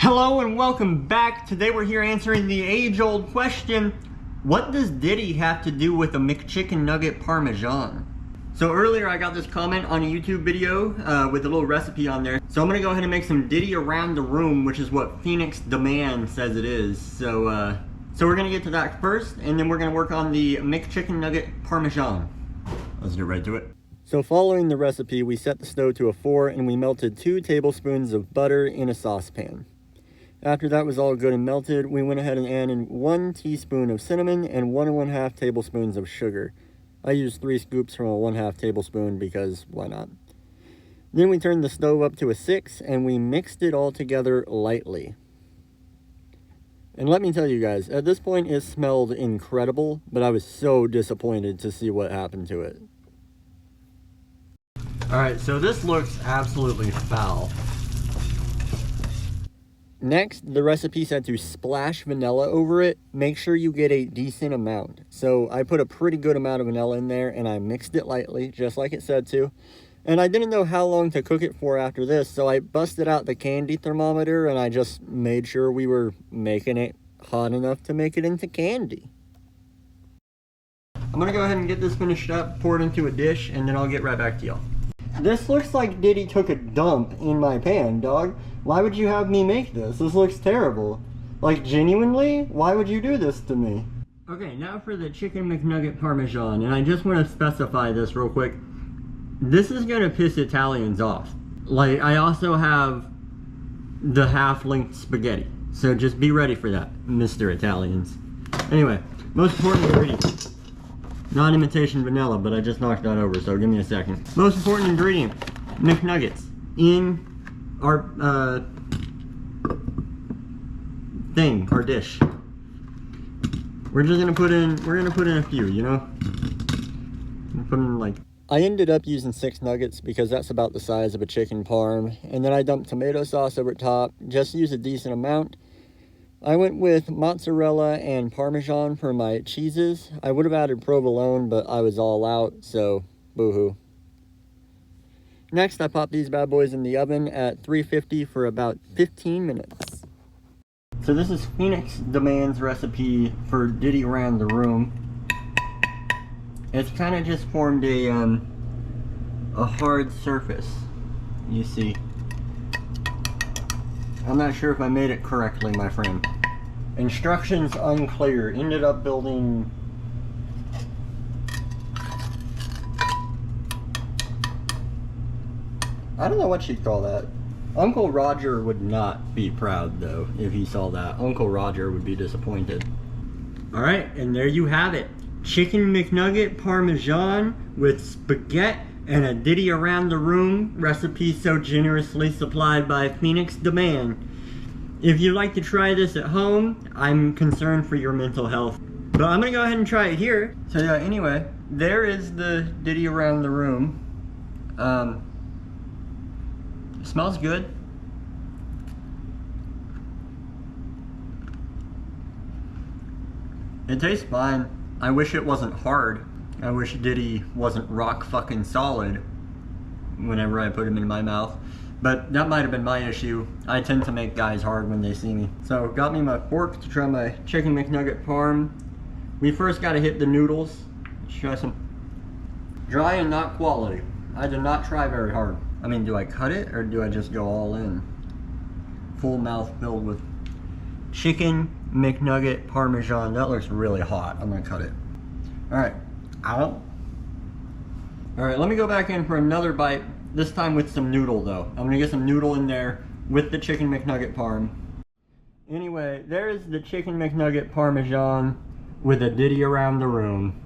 Hello and welcome back. Today we're here answering the age-old question, what does Diddy have to do with a McChicken nugget Parmesan? So earlier I got this comment on a YouTube video with a little recipe on there. So I'm gonna go ahead and make some Diddy around the room, which is what Phoenix Demand says it is. So we're gonna get to that first, and then we're gonna work on the McChicken nugget Parmesan. Let's get right to it. So following the recipe, we set the stove to a 4 and we melted 2 tablespoons of butter in a saucepan. After that was all good and melted, we went ahead and added 1 teaspoon of cinnamon and 1 1/2 tablespoons of sugar. I used 3 scoops from a 1/2 tablespoon because why not? Then we turned the stove up to a 6 and we mixed it all together lightly. And let me tell you guys, at this point it smelled incredible, but I was so disappointed to see what happened to it. Alright, so this looks absolutely foul. Next, the recipe said to splash vanilla over it. Make sure you get a decent amount. So I put a pretty good amount of vanilla in there and I mixed it lightly, just like it said to. And I didn't know how long to cook it for after this, so I busted out the candy thermometer and I just made sure we were making it hot enough to make it into candy. I'm gonna go ahead and get this finished up, pour it into a dish, and then I'll get right back to y'all. This looks like Diddy took a dump in my pan, dog. Why would you have me make this? This looks terrible. Like, genuinely? Why would you do this to me? Okay, now for the Chicken McNugget Parmesan, and I just want to specify this real quick. This is gonna piss Italians off. Like, I also have the half-length spaghetti, so just be ready for that, Mr. Italians. Anyway, most important ingredient. Not imitation vanilla, but I just knocked that over, so give me a second. Most important ingredient, McNuggets in our our dish. We're just gonna put in, a few, you know? Put in like. I ended up using 6 nuggets because that's about the size of a chicken parm, and then I dumped tomato sauce over top. Just use a decent amount. I went with mozzarella and Parmesan for my cheeses. I would have added provolone, but I was all out, so boo-hoo. Next, I popped these bad boys in the oven at 350 for about 15 minutes. So this is Phoenix Demand's recipe for Diddy around the room. It's kind of just formed a hard surface, you see. I'm not sure if I made it correctly, my friend. Instructions unclear. Ended up building... I don't know what you'd call that. Uncle Roger would not be proud, though, if he saw that. Uncle Roger would be disappointed. Alright, and there you have it. Chicken McNugget Parmesan with spaghetti and a Diddy around the room recipe so generously supplied by Phoenix Demand. If you'd like to try this at home, I'm concerned for your mental health. But I'm gonna go ahead and try it here. So yeah, anyway, there is the Diddy around the room. It smells good. It tastes fine. I wish it wasn't hard. I wish Diddy wasn't rock fucking solid whenever I put him in my mouth. But that might have been my issue. I tend to make guys hard when they see me. So got me my fork to try my Chicken McNugget Parm. We first got to hit the noodles. Let's try some dry and not quality. I did not try very hard. I mean, do I cut it or do I just go all in? Full mouth filled with Chicken McNugget Parmesan. That looks really hot. I'm gonna cut it. Alright. Alright, let me go back in for another bite. This time with some noodle though. I'm gonna get some noodle in there with the Chicken McNugget Parm. Anyway, there's the Chicken McNugget Parmesan with a Diddy around the room.